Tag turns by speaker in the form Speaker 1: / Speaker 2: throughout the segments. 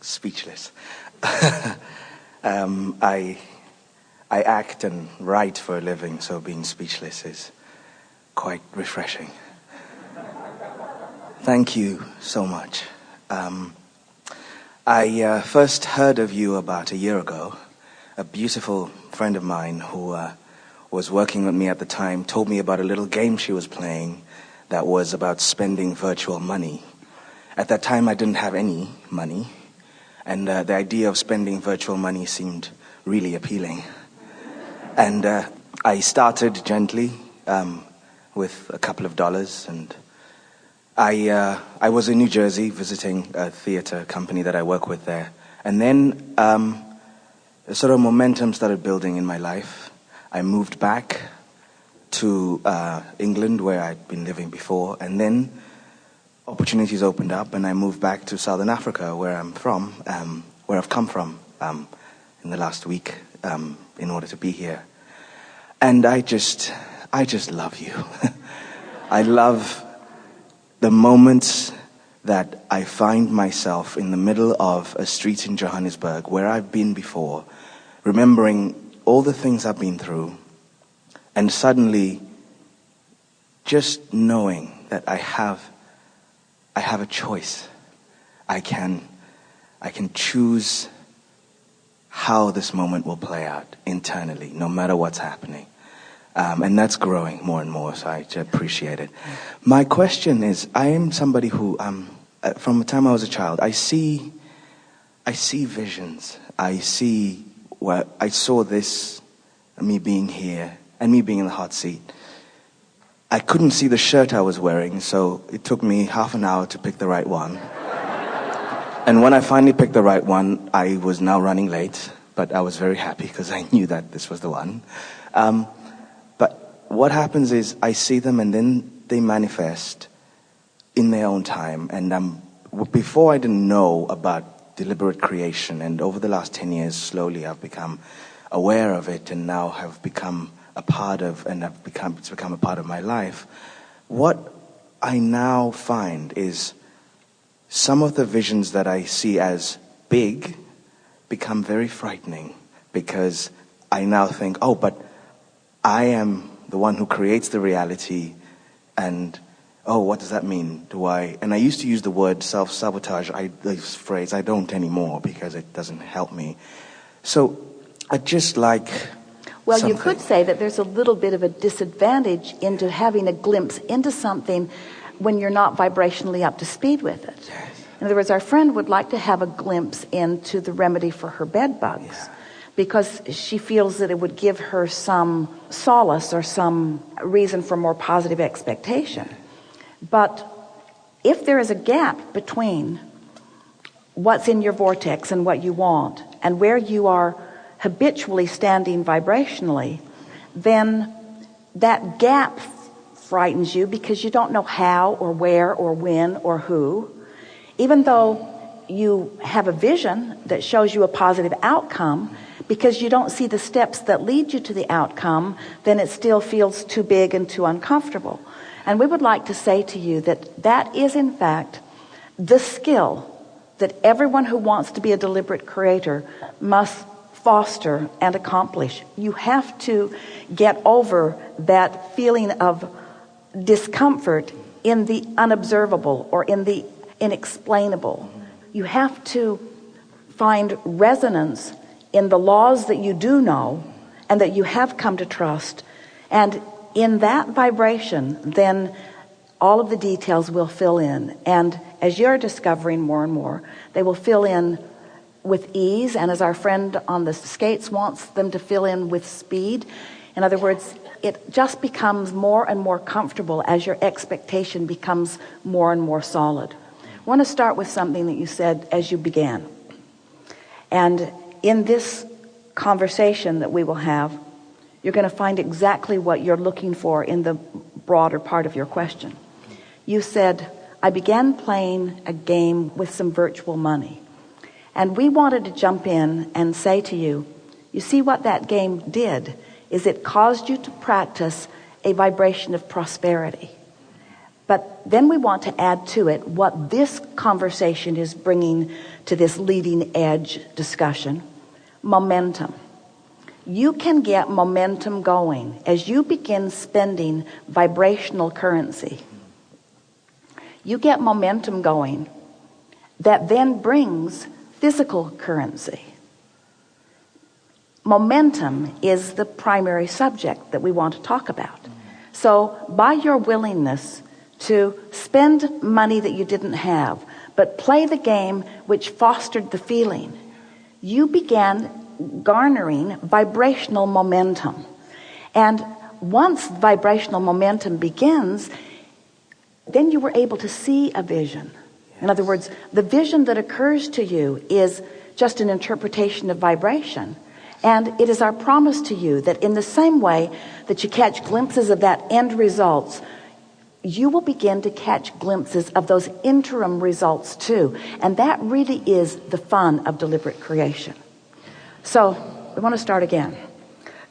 Speaker 1: speechless. I act and write for a living, so being speechless is quite refreshing. Thank you so much. I first heard of you about a year ago. A beautiful friend of mine who was working with me at the time told me about a little game she was playing that was about spending virtual money. At that time, I didn't have any money, and the idea of spending virtual money seemed really appealing. And I started gently with a couple of dollars, and I was in New Jersey visiting a theater company that I work with there. And then a sort of momentum started building in my life. I moved back to England, where I'd been living before, and then opportunities opened up, and I moved back to Southern Africa, where I'm from, where I've come from in the last week in order to be here. And I just love you. I love the moments that I find myself in the middle of a street in Johannesburg where I've been before, remembering all the things I've been through, and suddenly just knowing that I have a choice. I can choose how this moment will play out internally, no matter what's happening. And that's growing more and more, so I appreciate it. My question is, I am somebody who, from the time I was a child, I see visions. I saw this, me being here, and me being in the hot seat. I couldn't see the shirt I was wearing, so it took me half an hour to pick the right one. And when I finally picked the right one, I was now running late, but I was very happy because I knew that this was the one. But what happens is I see them and then they manifest in their own time. And before I didn't know about deliberate creation, and over the last 10 years, slowly I've become aware of it and now have become a part of, and it's become a part of my life. What I now find is some of the visions that I see as big become very frightening, because I now think, oh, but I am the one who creates the reality, and oh, what does that mean? And I used to use the word self-sabotage, this phrase. I don't anymore because it doesn't help me. So I just like
Speaker 2: Well,
Speaker 1: something.
Speaker 2: You could say that there's a little bit of a disadvantage into having a glimpse into something when you're not vibrationally up to speed with it.
Speaker 1: Yes.
Speaker 2: In other words, our friend would like to have a glimpse into the remedy for her bed bugs, because she feels that it would give her some solace or some reason for more positive expectation. But if there is a gap between what's in your vortex and what you want, and where you are habitually standing vibrationally, then that gap frightens you, because you don't know how or where or when or who. Even though you have a vision that shows you a positive outcome, because you don't see the steps that lead you to the outcome, then it still feels too big and too uncomfortable. And we would like to say to you that that is in fact the skill that everyone who wants to be a deliberate creator must foster and accomplish. You have to get over that feeling of discomfort in the unobservable or in the inexplainable. You have to find resonance in the laws that you do know and that you have come to trust. And in that vibration, then all of the details will fill in. And as you're discovering more and more, they will fill in with ease, and as our friend on the skates wants them to fill in with speed. In other words, it just becomes more and more comfortable as your expectation becomes more and more solid. I want to start with something that you said as you began. And in this conversation that we will have, you're going to find exactly what you're looking for in the broader part of your question. You said, I began playing a game with some virtual money. And we wanted to jump in and say to you, you see what that game did is it caused you to practice a vibration of prosperity. But then we want to add to it what this conversation is bringing to this leading edge discussion: momentum. You can get momentum going as you begin spending vibrational currency. You get momentum going that then brings physical currency. Momentum is the primary subject that we want to talk about. So by your willingness to spend money that you didn't have, but play the game which fostered the feeling, you began garnering vibrational momentum. And once vibrational momentum begins, then you were able to see a vision. In other words, the vision that occurs to you is just an interpretation of vibration. And it is our promise to you that in the same way that you catch glimpses of that end results, you will begin to catch glimpses of those interim results too. And that really is the fun of deliberate creation. So we want to start again.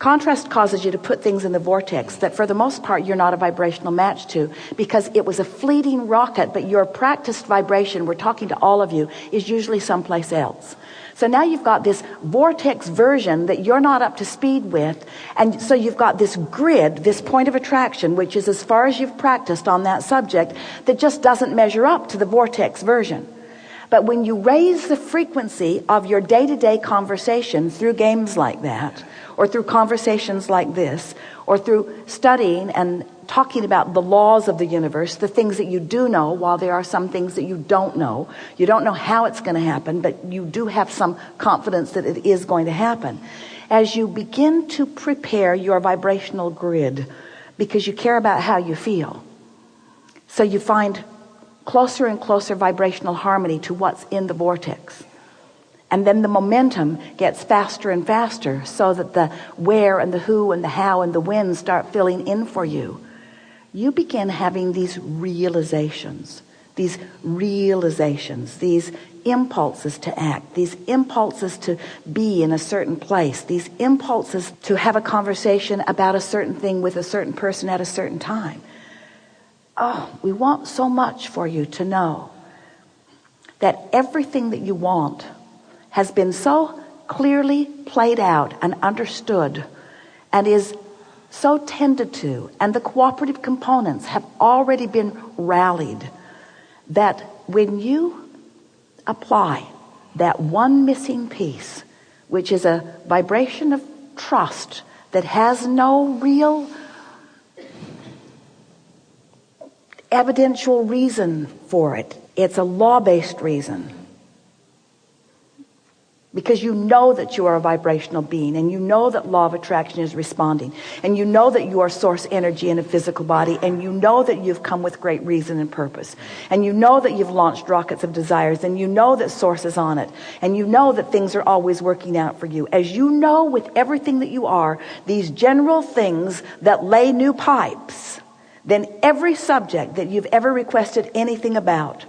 Speaker 2: Contrast causes you to put things in the vortex that for the most part you're not a vibrational match to, because it was a fleeting rocket, but your practiced vibration, we're talking to all of you, is usually someplace else. So now you've got this vortex version that you're not up to speed with, and so you've got this grid, this point of attraction, which is as far as you've practiced on that subject, that just doesn't measure up to the vortex version. But when you raise the frequency of your day-to-day conversation through games like that, or through conversations like this, or through studying and talking about the laws of the universe, the things that you do know, while there are some things that you don't know. You don't know how it's going to happen, but you do have some confidence that it is going to happen. As you begin to prepare your vibrational grid, because you care about how you feel, so you find closer and closer vibrational harmony to what's in the vortex. And then the momentum gets faster and faster, so that the where and the who and the how and the when start filling in for you. You begin having these realizations, these impulses to act, these impulses to be in a certain place, these impulses to have a conversation about a certain thing with a certain person at a certain time. Oh, we want so much for you to know that everything that you want has been so clearly played out and understood and is so tended to, and the cooperative components have already been rallied, that when you apply that one missing piece, which is a vibration of trust that has no real evidential reason for it, it's a law-based reason. Because you know that you are a vibrational being, and you know that law of attraction is responding, and you know that you are source energy in a physical body, and you know that you've come with great reason and purpose, and you know that you've launched rockets of desires, and you know that source is on it, and you know that things are always working out for you. As you know with everything that you are, these general things that lay new pipes, then every subject that you've ever requested anything about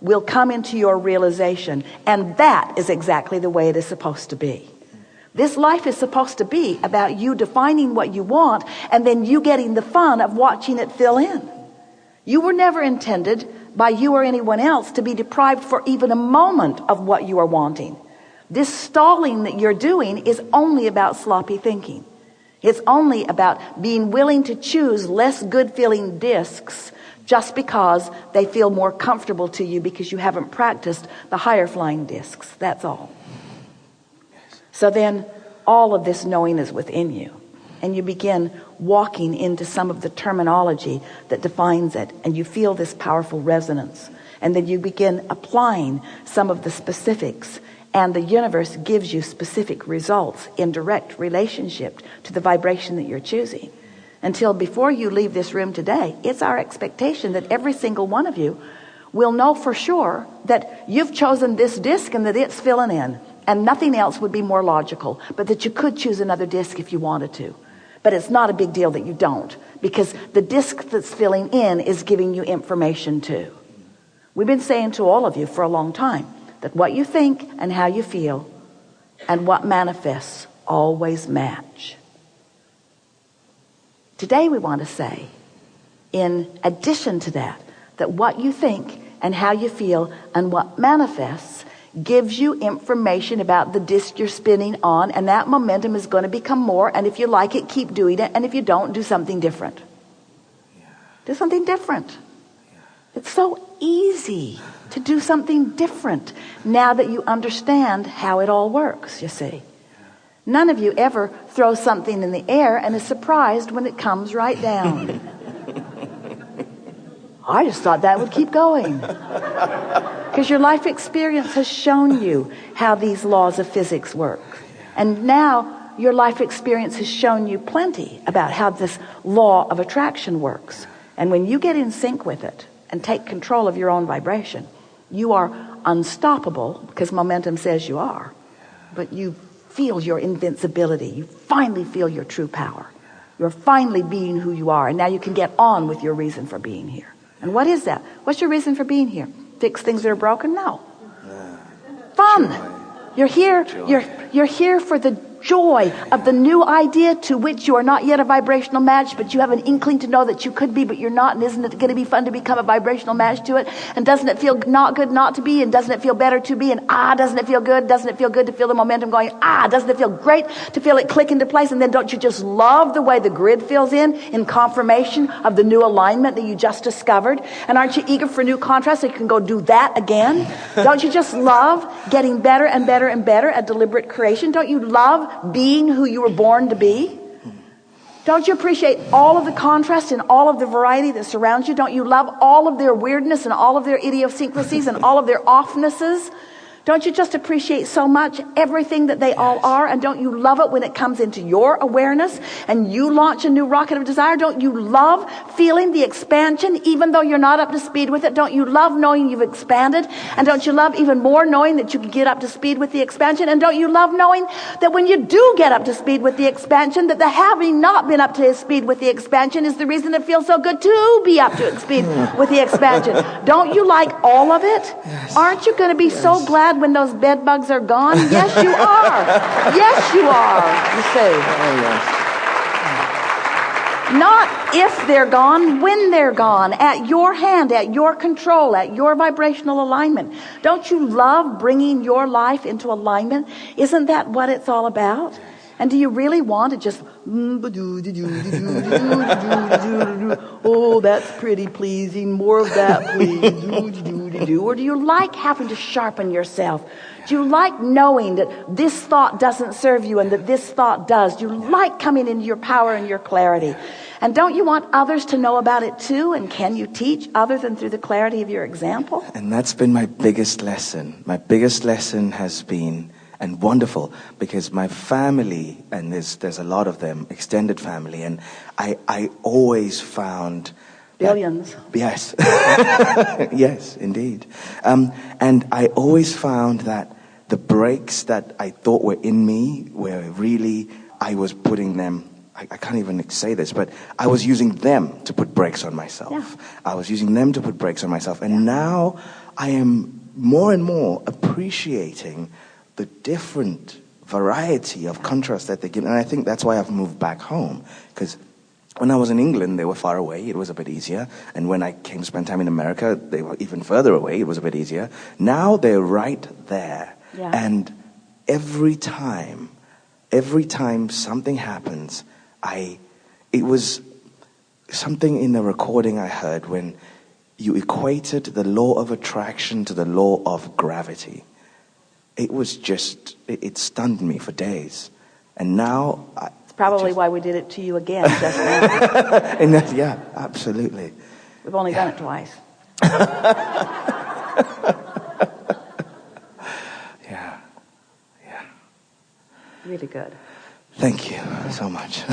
Speaker 2: will come into your realization. And that is exactly the way it is supposed to be. This life is supposed to be about you defining what you want, and then you getting the fun of watching it fill in. You were never intended by you or anyone else to be deprived for even a moment of what you are wanting. This stalling that you're doing is only about sloppy thinking. It's only about being willing to choose less good feeling discs just because they feel more comfortable to you, because you haven't practiced the higher flying discs. That's all. So then all of this knowing is within you, and you begin walking into some of the terminology that defines it, and you feel this powerful resonance, and then you begin applying some of the specifics, and the universe gives you specific results in direct relationship to the vibration that you're choosing. Until before you leave this room today, it's our expectation that every single one of you will know for sure that you've chosen this disc and that it's filling in, and nothing else would be more logical, but that you could choose another disc if you wanted to. But it's not a big deal that you don't, because the disc that's filling in is giving you information too. We've been saying to all of you for a long time that what you think and how you feel and what manifests always match. Today we want to say in addition to that, that what you think and how you feel and what manifests gives you information about the disc you're spinning on, and that momentum is going to become more, and if you like it, keep doing it, and if you don't, do something different. Do something different. It's so easy to do something different now that you understand how it all works, you see. None of you ever throw something in the air and is surprised when it comes right down. I just thought that would keep going. Because your life experience has shown you how these laws of physics work. And now your life experience has shown you plenty about how this law of attraction works. And when you get in sync with it and take control of your own vibration, you are unstoppable, because momentum says you are. But you feel your invincibility. You finally feel your true power. You're finally being who you are. And now you can get on with your reason for being here. And what is that? What's your reason for being here? Fix things that are broken? No. Fun. You're here. You're here for the joy of the new idea to which you are not yet a vibrational match, but you have an inkling to know that you could be, but you're not. And isn't it going to be fun to become a vibrational match to it? And doesn't it feel not good not to be? And doesn't it feel better to be? And doesn't it feel good? Doesn't it feel good to feel the momentum going? Doesn't it feel great to feel it click into place? And then don't you just love the way the grid fills in confirmation of the new alignment that you just discovered? And aren't you eager for new contrast so you can go do that again? Don't you just love getting better and better and better at deliberate creation? Don't you love being who you were born to be? Don't you appreciate all of the contrast and all of the variety that surrounds you? Don't you love all of their weirdness and all of their idiosyncrasies and all of their offnesses? Don't you just appreciate so much everything that they all are? And don't you love it when it comes into your awareness and you launch a new rocket of desire? Don't you love feeling the expansion even though you're not up to speed with it? Don't you love knowing you've expanded? And don't you love even more knowing that you can get up to speed with the expansion? And don't you love knowing that when you do get up to speed with the expansion, that the having not been up to speed with the expansion is the reason it feels so good to be up to speed with the expansion? Don't you like all of it?
Speaker 1: Yes.
Speaker 2: Aren't you going to be so glad when those bed bugs are gone? Yes, you are. Yes, you are. You see.
Speaker 1: Oh, yes.
Speaker 2: Not if they're gone, when they're gone, at your hand, at your control, at your vibrational alignment. Don't you love bringing your life into alignment? Isn't that what it's all about? And do you really want to just, oh, that's pretty pleasing, more of that, please, or do you like having to sharpen yourself? Do you like knowing that this thought doesn't serve you and that this thought does? Do you like coming into your power and your clarity? And don't you want others to know about it too? And can you teach other than through the clarity of your example?
Speaker 1: And that's been my biggest lesson. My biggest lesson has been, and wonderful, because my family, and there's a lot of them, extended family, and I always found
Speaker 2: billions.
Speaker 1: Yes. Yes, indeed. And I always found that the breaks that I thought were in me were really, I was putting them, I can't even say this, but I was using them to put brakes on myself.
Speaker 2: Yeah.
Speaker 1: I was using them to put brakes on myself. And now I am more and more appreciating the different variety of contrast that they give. And I think that's why I've moved back home. Because when I was in England, they were far away. It was a bit easier. And when I came to spend time in America, they were even further away. It was a bit easier. Now they're right there.
Speaker 2: Yeah.
Speaker 1: And every time something happens, it was something in the recording I heard when you equated the law of attraction to the law of gravity. It was just, it stunned me for days. And now...
Speaker 2: It's probably why we did it to you again just now.
Speaker 1: And that, yeah, absolutely.
Speaker 2: We've only done it twice.
Speaker 1: Yeah.
Speaker 2: Really good.
Speaker 1: Thank you so much.